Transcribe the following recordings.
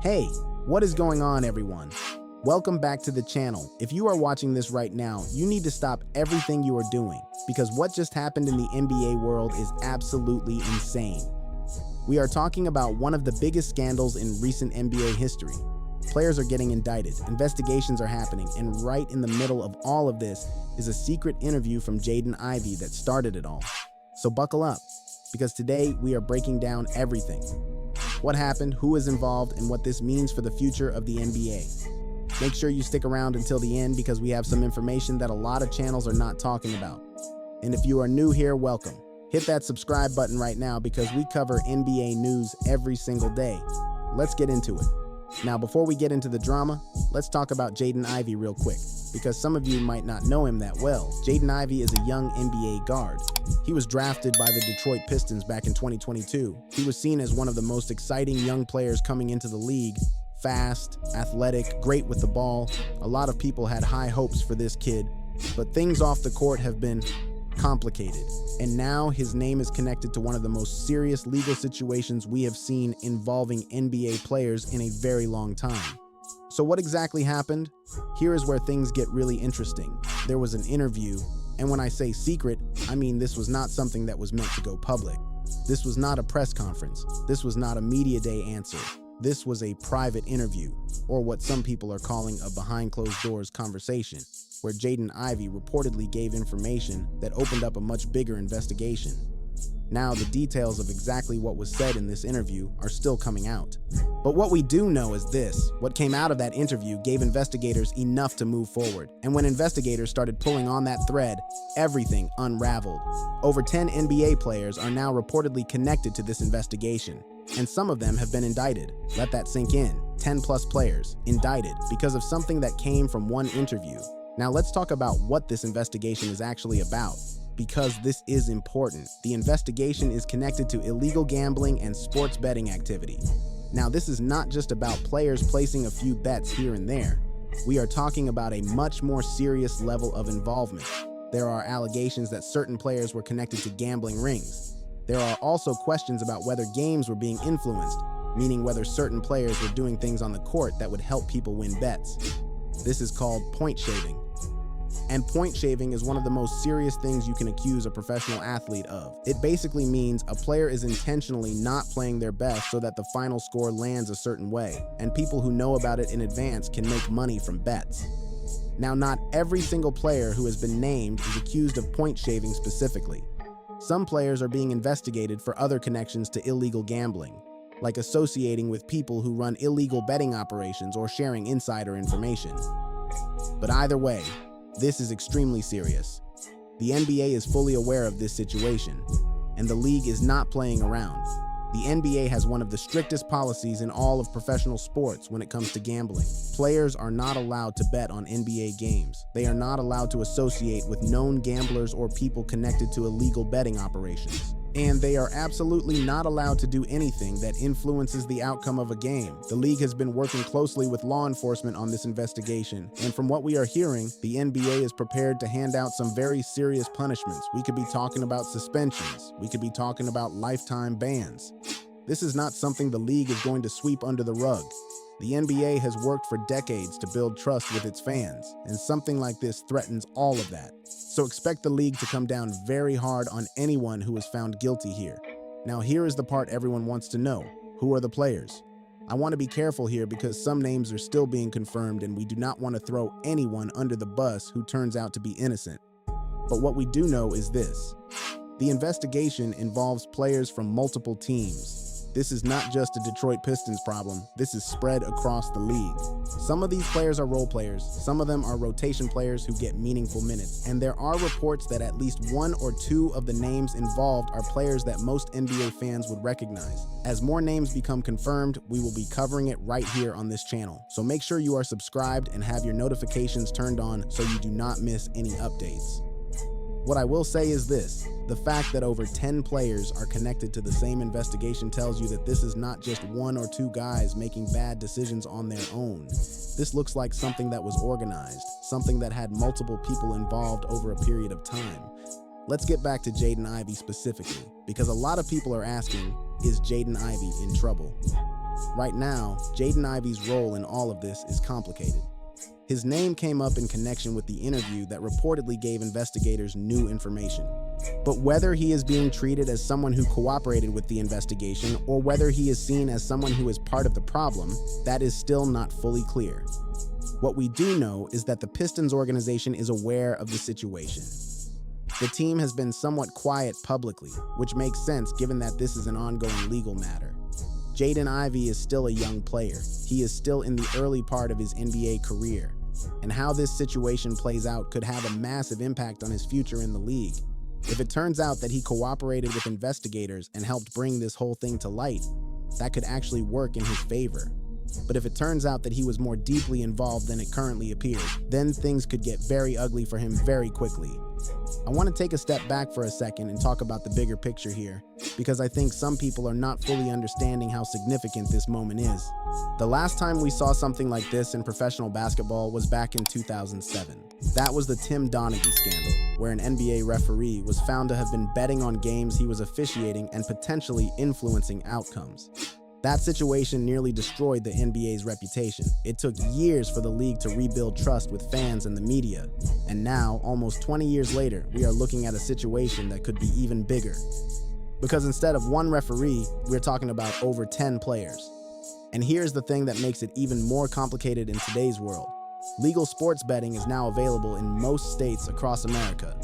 Hey, what is going on, everyone? Welcome back to the channel. If you are watching this right now, you need to stop everything you are doing because what just happened in the NBA world is absolutely insane. We are talking about one of the biggest scandals in recent NBA history. Players are getting indicted, investigations are happening, and right in the middle of all of this is a secret interview from Jaden Ivey that started it all. So buckle up, because today we are breaking down everything. What happened, who is involved, and what this means for the future of the NBA. Make sure you stick around until the end because we have some information that a lot of channels are not talking about. And if you are new here, welcome. Hit that subscribe button right now because we cover NBA news every single day. Let's get into it. Now, before we get into the drama, let's talk about Jaden Ivey real quick, because some of you might not know him that well. Jaden Ivey is a young NBA guard. He was drafted by the Detroit Pistons back in 2022. He was seen as one of the most exciting young players coming into the league. Fast, athletic, great with the ball. A lot of people had high hopes for this kid, but things off the court have been complicated. And now his name is connected to one of the most serious legal situations we have seen involving NBA players in a very long time. So what exactly happened? Here is where things get really interesting. There was an interview, and when I say secret, I mean this was not something that was meant to go public. This was not a press conference. This was not a media day answer. This was a private interview, or what some people are calling a behind closed doors conversation, where Jaden Ivey reportedly gave information that opened up a much bigger investigation. Now, the details of exactly what was said in this interview are still coming out. But what we do know is this: what came out of that interview gave investigators enough to move forward. And when investigators started pulling on that thread, everything unraveled. Over 10 NBA players are now reportedly connected to this investigation, and some of them have been indicted. Let that sink in. 10 plus players indicted because of something that came from one interview. Now let's talk about what this investigation is actually about, because this is important. The investigation is connected to illegal gambling and sports betting activity. Now this is not just about players placing a few bets here and there. We are talking about a much more serious level of involvement. There are allegations that certain players were connected to gambling rings. There are also questions about whether games were being influenced, meaning whether certain players were doing things on the court that would help people win bets. This is called point shaving. And point shaving is one of the most serious things you can accuse a professional athlete of. It basically means a player is intentionally not playing their best so that the final score lands a certain way, and people who know about it in advance can make money from bets. Now, not every single player who has been named is accused of point shaving specifically. Some players are being investigated for other connections to illegal gambling, like associating with people who run illegal betting operations or sharing insider information. But either way, this is extremely serious. The NBA is fully aware of this situation, and the league is not playing around. The NBA has one of the strictest policies in all of professional sports when it comes to gambling. Players are not allowed to bet on NBA games. They are not allowed to associate with known gamblers or people connected to illegal betting operations. And they are absolutely not allowed to do anything that influences the outcome of a game. The league has been working closely with law enforcement on this investigation, and from what we are hearing, the NBA is prepared to hand out some very serious punishments. We could be talking about suspensions. We could be talking about lifetime bans. This is not something the league is going to sweep under the rug. The NBA has worked for decades to build trust with its fans, and something like this threatens all of that. So expect the league to come down very hard on anyone who is found guilty here. Now here is the part everyone wants to know. Who are the players? I want to be careful here because some names are still being confirmed and we do not want to throw anyone under the bus who turns out to be innocent. But what we do know is this: the investigation involves players from multiple teams. This is not just a Detroit Pistons problem. This is spread across the league. Some of these players are role players. Some of them are rotation players who get meaningful minutes. And there are reports that at least one or two of the names involved are players that most NBA fans would recognize. As more names become confirmed, we will be covering it right here on this channel. So make sure you are subscribed and have your notifications turned on so you do not miss any updates. What I will say is this: the fact that over 10 players are connected to the same investigation tells you that this is not just one or two guys making bad decisions on their own. This looks like something that was organized, something that had multiple people involved over a period of time. Let's get back to Jaden Ivey specifically, because a lot of people are asking, is Jaden Ivey in trouble? Right now, Jaden Ivey's role in all of this is complicated. His name came up in connection with the interview that reportedly gave investigators new information. But whether he is being treated as someone who cooperated with the investigation or whether he is seen as someone who is part of the problem, that is still not fully clear. What we do know is that the Pistons organization is aware of the situation. The team has been somewhat quiet publicly, which makes sense given that this is an ongoing legal matter. Jaden Ivey is still a young player. He is still in the early part of his NBA career, and how this situation plays out could have a massive impact on his future in the league. If it turns out that he cooperated with investigators and helped bring this whole thing to light, that could actually work in his favor. But if it turns out that he was more deeply involved than it currently appears, then things could get very ugly for him very quickly. I want to take a step back for a second and talk about the bigger picture here, because I think some people are not fully understanding how significant this moment is. The last time we saw something like this in professional basketball was back in 2007. That was the Tim Donaghy scandal, where an NBA referee was found to have been betting on games he was officiating and potentially influencing outcomes. That situation nearly destroyed the NBA's reputation. It took years for the league to rebuild trust with fans and the media. And now, almost 20 years later, we are looking at a situation that could be even bigger. Because instead of one referee, we're talking about over 10 players. And here's the thing that makes it even more complicated in today's world. Legal sports betting is now available in most states across America.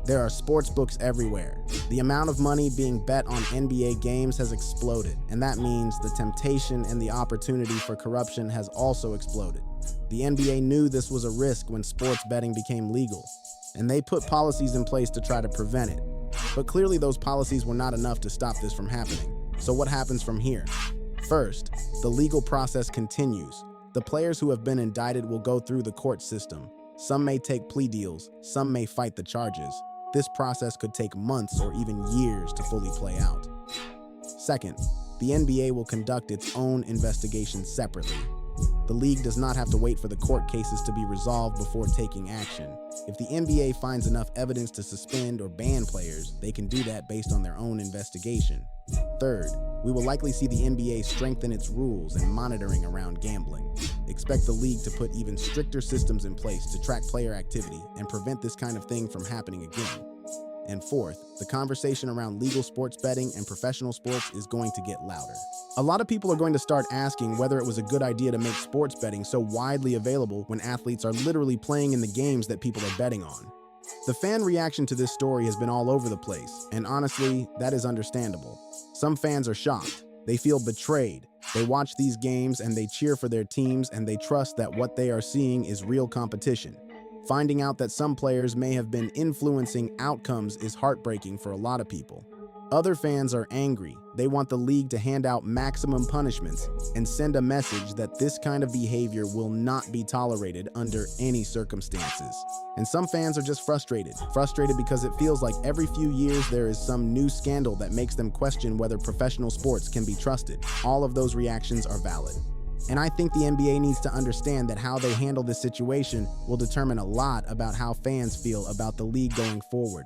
There are sports books everywhere. The amount of money being bet on NBA games has exploded, and that means the temptation and the opportunity for corruption has also exploded. The NBA knew this was a risk when sports betting became legal, and they put policies in place to try to prevent it. But clearly those policies were not enough to stop this from happening. So what happens from here? First, the legal process continues. The players who have been indicted will go through the court system. Some may take plea deals, some may fight the charges. This process could take months or even years to fully play out. Second, the NBA will conduct its own investigation separately. The league does not have to wait for the court cases to be resolved before taking action. If the NBA finds enough evidence to suspend or ban players, they can do that based on their own investigation. Third, we will likely see the NBA strengthen its rules and monitoring around gambling. Expect the league to put even stricter systems in place to track player activity and prevent this kind of thing from happening again. And fourth, the conversation around legal sports betting and professional sports is going to get louder. A lot of people are going to start asking whether it was a good idea to make sports betting so widely available when athletes are literally playing in the games that people are betting on. The fan reaction to this story has been all over the place, and honestly, that is understandable. Some fans are shocked. They feel betrayed. They watch these games and they cheer for their teams and they trust that what they are seeing is real competition. Finding out that some players may have been influencing outcomes is heartbreaking for a lot of people. Other fans are angry. They want the league to hand out maximum punishments and send a message that this kind of behavior will not be tolerated under any circumstances. And some fans are just frustrated because it feels like every few years there is some new scandal that makes them question whether professional sports can be trusted. All of those reactions are valid. And I think the NBA needs to understand that how they handle this situation will determine a lot about how fans feel about the league going forward.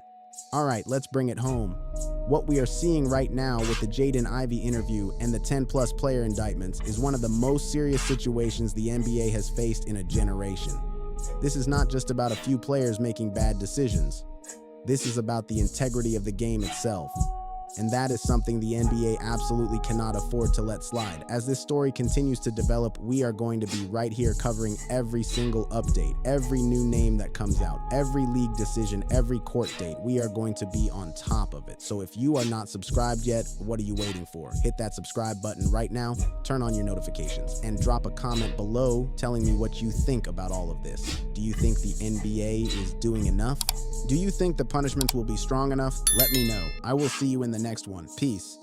All right, let's bring it home. What we are seeing right now with the Jaden Ivey interview and the 10-plus player indictments is one of the most serious situations the NBA has faced in a generation. This is not just about a few players making bad decisions. This is about the integrity of the game itself. And that is something the NBA absolutely cannot afford to let slide. As this story continues to develop, we are going to be right here covering every single update, every new name that comes out, every league decision, every court date. We are going to be on top of it. So if you are not subscribed yet, what are you waiting for? Hit that subscribe button right now, turn on your notifications, and drop a comment below telling me what you think about all of this. Do you think the NBA is doing enough? Do you think the punishments will be strong enough? Let me know. I will see you in the next one. Peace.